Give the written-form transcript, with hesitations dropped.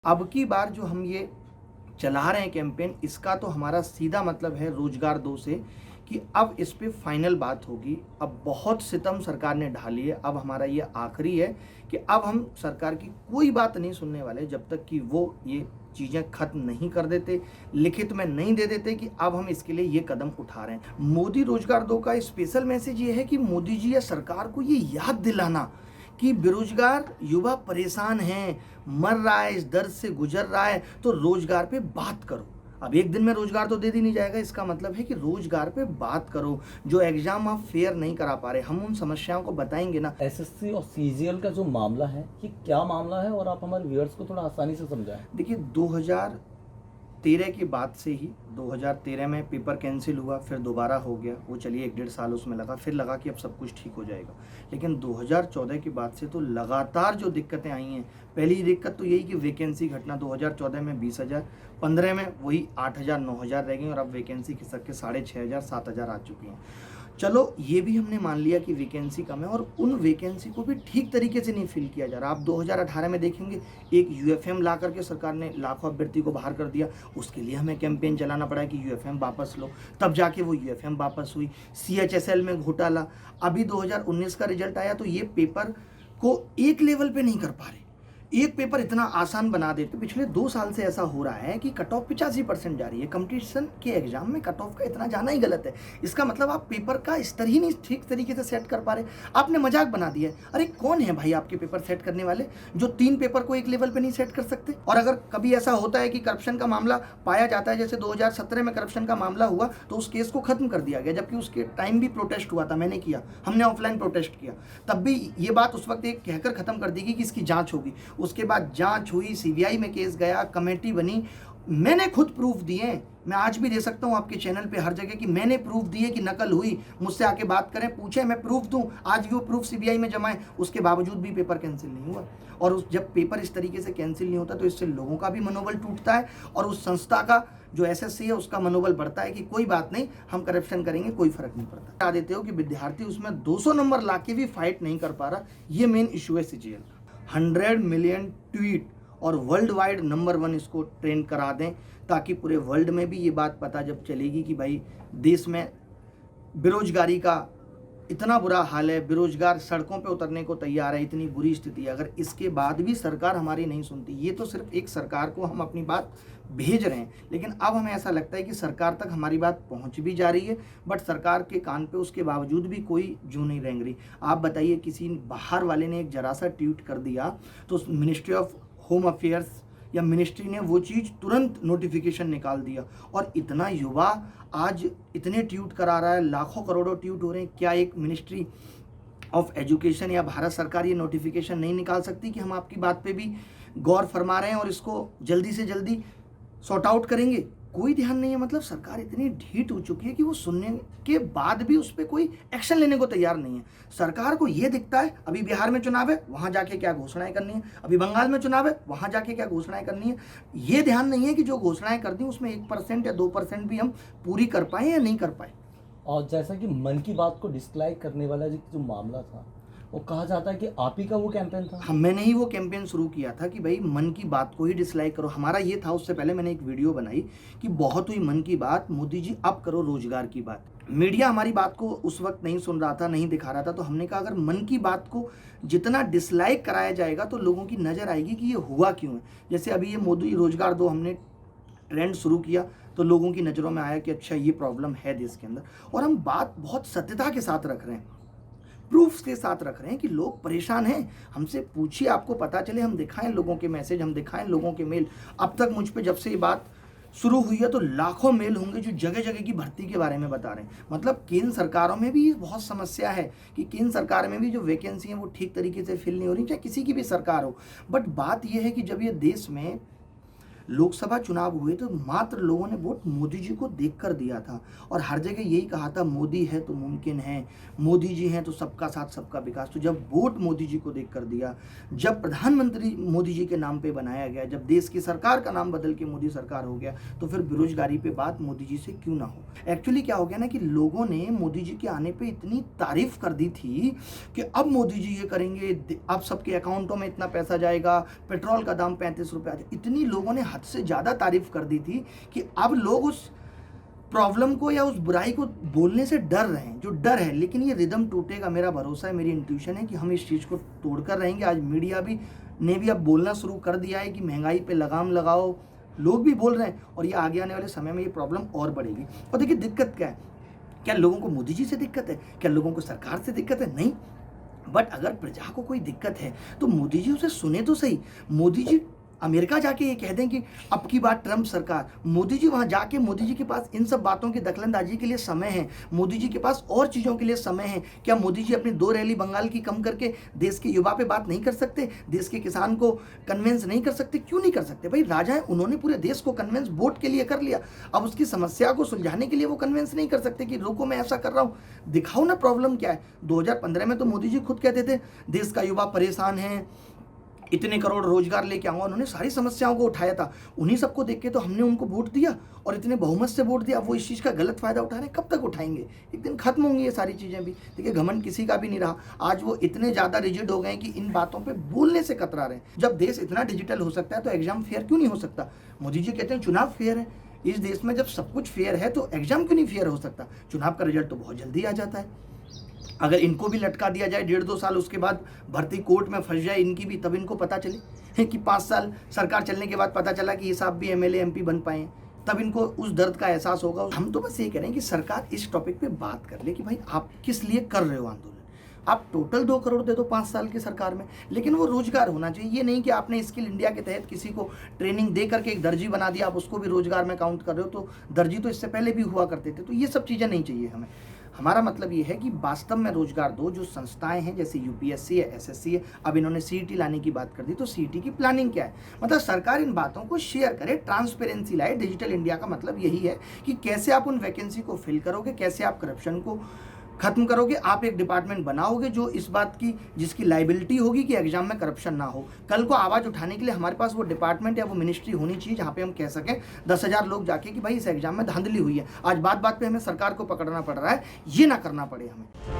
अब की बार जो हम ये चला रहे हैं कैंपेन, इसका तो हमारा सीधा मतलब है रोजगार दो से कि अब इस पे फाइनल बात होगी। अब बहुत सितम सरकार ने ढाली है, अब हमारा ये आखिरी है कि अब हम सरकार की कोई बात नहीं सुनने वाले जब तक कि वो ये चीज़ें खत्म नहीं कर देते, लिखित में नहीं दे देते कि अब हम इसके लिए ये कदम उठा रहे हैं। मोदी रोजगार दो का स्पेशल मैसेज ये है कि मोदी जी या सरकार को ये याद दिलाना कि बेरोजगार युवा परेशान हैं, मर रहा है, इस दर्द से गुजर रहा है, तो रोजगार पे बात करो। अब एक दिन में रोजगार तो दे दी नहीं जाएगा, इसका मतलब है कि रोजगार पे बात करो। जो एग्जाम आप फेयर नहीं करा पा रहे, हम उन समस्याओं को बताएंगे ना। एसएससी और सीजीएल का जो मामला है, ये क्या मामला है और आप हमारे व्यूअर्स को थोड़ा आसानी से समझाएं। देखिए 2013 की बात से ही 2013 में पेपर कैंसिल हुआ, फिर दोबारा हो गया, वो चलिए 1-1.5 साल उसमें लगा, फिर लगा कि अब सब कुछ ठीक हो जाएगा। लेकिन 2014 की बात से तो लगातार जो दिक्कतें आई हैं, पहली दिक्कत तो यही कि वैकेंसी घटना 2014 में 20,000, 15 में वही 8,000 9,000 रह गई और अब वैकेंसी खिसक के 6,500 7,000 आ चुकी हैं। चलो ये भी हमने मान लिया कि वैकेंसी कम है और उन वैकेंसी को भी ठीक तरीके से नहीं फिल किया जा रहा। आप 2018 में देखेंगे एक यूएफएम ला करके सरकार ने लाखों अभ्यर्थी को बाहर कर दिया, उसके लिए हमें कैंपेन चलाना पड़ा कि यूएफएम वापस लो, तब जाके वो यूएफएम वापस हुई। सीएचएसएल में घोटाला, अभी 2019 का रिजल्ट आया तो ये पेपर को एक लेवल पे नहीं कर पा रहे, एक पेपर इतना आसान बना देते। पिछले 2 साल से ऐसा हो रहा है कि कट ऑफ 85% जा रही है। कंपटीशन के एग्जाम में कट ऑफ का इतना जाना ही गलत है। इसका मतलब आप पेपर का स्तर ही नहीं ठीक तरीके से सेट कर पा रहे, आपने मजाक बना दिया है। अरे कौन है भाई आपके पेपर सेट करने वाले जो 3 पेपर को एक लेवल पे नहीं सेट कर सकते? और अगर कभी ऐसा होता है कि करप्शन का मामला पाया जाता है, जैसे 2017 में करप्शन का मामला हुआ तो उस केस को खत्म कर दिया गया, जबकि उसके टाइम भी प्रोटेस्ट हुआ था, मैंने किया, हमने ऑफलाइन प्रोटेस्ट किया, तब भी ये बात उस वक्त एक कहकर खत्म कर दी गई कि इसकी जांच होगी। उसके बाद जांच हुई, सीबीआई में केस गया, कमेटी बनी, मैंने खुद प्रूफ दिए, मैं आज भी दे सकता हूं आपके चैनल पे हर जगह कि मैंने प्रूफ दिए कि नकल हुई, मुझसे आके बात करें, पूछें, मैं प्रूफ दूं। आज भी वो प्रूफ सीबीआई में जमा है, उसके बावजूद भी पेपर कैंसिल नहीं हुआ। और जब पेपर इस तरीके से कैंसिल नहीं होता तो इससे लोगों का भी मनोबल टूटता है और उस संस्था का जो एसएससी है उसका मनोबल बढ़ता है कि कोई बात नहीं, हम करप्शन करेंगे, कोई फर्क नहीं पड़ता। बता देते हो कि विद्यार्थी उसमें 200 नंबर लाके भी फाइट नहीं कर पा रहा, ये मेन इशू है सीजीएल का। 100 मिलियन ट्वीट और वर्ल्ड वाइड नंबर 1 इसको ट्रेंड करा दें, ताकि पूरे वर्ल्ड में भी ये बात पता जब चलेगी कि भाई देश में बेरोजगारी का इतना बुरा हाल है, बेरोजगार सड़कों पे उतरने को तैयार है, इतनी बुरी स्थिति है, अगर इसके बाद भी सरकार हमारी नहीं सुनती। ये तो सिर्फ एक सरकार को हम अपनी बात भेज रहे हैं, लेकिन अब हमें ऐसा लगता है कि सरकार तक हमारी बात पहुंच भी जा रही है, बट सरकार के कान पे उसके बावजूद भी कोई जू नहीं रेंग रही। आप बताइए, किसी बाहर वाले ने एक जरा सा ट्वीट कर दिया तो मिनिस्ट्री ऑफ होम अफेयर्स या मिनिस्ट्री ने वो चीज़ तुरंत नोटिफिकेशन निकाल दिया। और इतना युवा आज इतने ट्वीट करा रहा है, लाखों करोड़ों ट्वीट हो रहे हैं, क्या एक मिनिस्ट्री ऑफ एजुकेशन या भारत सरकार ये नोटिफिकेशन नहीं निकाल सकती कि हम आपकी बात पे भी गौर फरमा रहे हैं और इसको जल्दी से जल्दी सॉर्ट आउट करेंगे? कोई ध्यान नहीं है। मतलब सरकार इतनी ढीठ हो चुकी है कि वो सुनने के बाद भी उस पर कोई एक्शन लेने को तैयार नहीं है। सरकार को ये दिखता है अभी बिहार में चुनाव है, वहां जाके क्या घोषणाएं करनी है, अभी बंगाल में चुनाव है, वहां जाके क्या घोषणाएं करनी है। ये ध्यान नहीं है कि जो घोषणाएं कर दी उसमें 1% या 2% भी हम पूरी कर पाए या नहीं कर पाए। और जैसा कि मन की बात को डिसलाइक करने वाला जो मामला था, वो कहा जाता है कि आप ही का वो कैंपेन था। हाँ, मैंने ही वो कैंपेन शुरू किया था कि भाई मन की बात को ही डिसलाइक करो। हमारा ये था, उससे पहले मैंने एक वीडियो बनाई कि बहुत हुई मन की बात, मोदी जी अब करो रोजगार की बात। मीडिया हमारी बात को उस वक्त नहीं सुन रहा था, नहीं दिखा रहा था, तो हमने कहा अगर मन की बात को जितना डिसलाइक कराया जाएगा तो लोगों की नज़र आएगी कि ये हुआ क्यों है। जैसे अभी ये मोदी रोजगार दो हमने ट्रेंड शुरू किया तो लोगों की नज़रों में आया कि अच्छा ये प्रॉब्लम है देश के अंदर, और हम बात बहुत सत्यता के साथ रख रहे हैं, प्रूफ्स के साथ रख रहे हैं कि लोग परेशान हैं। हमसे पूछिए, आपको पता चले, हम दिखाएं लोगों के मैसेज, हम दिखाएं लोगों के मेल। अब तक मुझ पे जब से ये बात शुरू हुई है तो लाखों मेल होंगे जो जगह जगह की भर्ती के बारे में बता रहे हैं। मतलब केंद्र सरकारों में भी बहुत समस्या है कि केंद्र सरकार में भी जो वैकेंसी है वो ठीक तरीके से फिल नहीं हो रही, चाहे किसी की भी सरकार हो। बट बात यह है कि जब ये देश में लोकसभा चुनाव हुए तो मात्र लोगों ने वोट मोदी जी को देखकर दिया था और हर जगह यही कहा था मोदी है तो मुमकिन है, मोदी जी हैं तो सबका साथ सबका विकास। तो जब वोट मोदी जी को देखकर दिया, जब प्रधानमंत्री मोदी जी के नाम पे बनाया गया, जब देश की सरकार का नाम बदल के मोदी सरकार हो गया, तो फिर बेरोजगारी पे बात मोदी जी से क्यों ना हो। एक्चुअली क्या हो गया ना कि लोगों ने मोदी जी के आने पे इतनी तारीफ कर दी थी कि अब मोदी जी ये करेंगे, अब सबके अकाउंटों में इतना पैसा जाएगा, पेट्रोल का दाम 35 रुपये आ जाए। इतनी लोगों ने हद से ज़्यादा तारीफ कर दी थी कि अब लोग उस प्रॉब्लम को या उस बुराई को बोलने से डर रहे हैं, जो डर है। लेकिन ये रिदम टूटेगा, मेरा भरोसा है, मेरी इंट्यूशन है कि हम इस चीज़ को तोड़कर रहेंगे। आज मीडिया ने भी अब बोलना शुरू कर दिया है कि महंगाई पे लगाम लगाओ, लोग भी बोल रहे हैं और ये आगे आने वाले समय में ये प्रॉब्लम और बढ़ेगी। और देखिए दिक्कत क्या है, क्या लोगों को मोदी जी से दिक्कत है, क्या लोगों को सरकार से दिक्कत है? नहीं। बट अगर प्रजा को कोई दिक्कत है तो मोदी जी उसे सुने तो सही। मोदी जी अमेरिका जाके ये कह दें कि अब की बात ट्रंप सरकार, मोदी जी वहाँ जाके, मोदी जी के पास इन सब बातों की दखलंदाजी के लिए समय है, मोदी जी के पास और चीज़ों के लिए समय है। क्या मोदी जी अपनी 2 रैली बंगाल की कम करके देश के युवा पे बात नहीं कर सकते, देश के किसान को कन्विंस नहीं कर सकते? क्यों नहीं कर सकते भाई? राजा है, उन्होंने पूरे देश को कन्विंस वोट के लिए कर लिया। अब उसकी समस्या को सुलझाने के लिए वो कन्विंस नहीं कर सकते कि रुको मैं ऐसा कर रहा हूँ, दिखाओ ना प्रॉब्लम क्या है। 2015 में तो मोदी जी खुद कहते थे देश का युवा परेशान है, इतने करोड़ रोजगार लेके आऊंगा। उन्होंने सारी समस्याओं को उठाया था, उन्हीं सबको देख के तो हमने उनको वोट दिया और इतने बहुमत से वोट दिया। वो इस चीज़ का गलत फायदा उठा रहे हैं, कब तक उठाएंगे? एक दिन खत्म होंगी ये सारी चीज़ें भी। देखिए घमंड किसी का भी नहीं रहा, आज वो इतने ज़्यादा रिजिड हो गए कि इन बातों पर बोलने से कतरा रहे हैं। जब देश इतना डिजिटल हो सकता है तो एग्जाम फेयर क्यों नहीं हो सकता? मोदी जी कहते हैं चुनाव फेयर है। इस देश में जब सब कुछ फेयर है तो एग्जाम क्यों नहीं फेयर हो सकता? चुनाव का रिजल्ट तो बहुत जल्दी आ जाता है। अगर इनको भी लटका दिया जाए 1.5-2 साल, उसके बाद भर्ती कोर्ट में फंस जाए इनकी भी, तब इनको पता चले कि 5 साल सरकार चलने के बाद पता चला कि ये साहब भी एमएलए एमपी बन पाए हैं, तब इनको उस दर्द का एहसास होगा। हम तो बस ये कह रहे हैं कि सरकार इस टॉपिक पे बात कर ले कि भाई आप किस लिए कर रहे हो आंदोलन। आप टोटल 2 करोड़ दे दो 5 साल की सरकार में, लेकिन वो रोजगार होना चाहिए। ये नहीं कि आपने स्किल इंडिया के तहत किसी को ट्रेनिंग दे करके एक दर्जी बना दिया, आप उसको भी रोजगार में काउंट कर रहे हो। तो दर्जी तो इससे पहले भी हुआ करते थे। तो ये सब चीज़ें नहीं चाहिए हमें। हमारा मतलब ये है कि वास्तव में रोजगार दो। जो संस्थाएं हैं जैसे यूपीएससी है, एसएससी है, अब इन्होंने सीईटी लाने की बात कर दी, तो सीईटी की प्लानिंग क्या है? मतलब सरकार इन बातों को शेयर करे, ट्रांसपेरेंसी लाए। डिजिटल इंडिया का मतलब यही है कि कैसे आप उन वैकेंसी को फिल करोगे, कैसे आप करप्शन को खत्म करोगे। आप एक डिपार्टमेंट बनाओगे जो इस बात की, जिसकी लाइबिलिटी होगी कि एग्जाम में करप्शन ना हो। कल को आवाज़ उठाने के लिए हमारे पास वो डिपार्टमेंट या वो मिनिस्ट्री होनी चाहिए जहाँ पे हम कह सकें 10,000 लोग जाके कि भाई इस एग्जाम में धांधली हुई है। आज बात बात पे हमें सरकार को पकड़ना पड़ रहा है, ये ना करना पड़े हमें।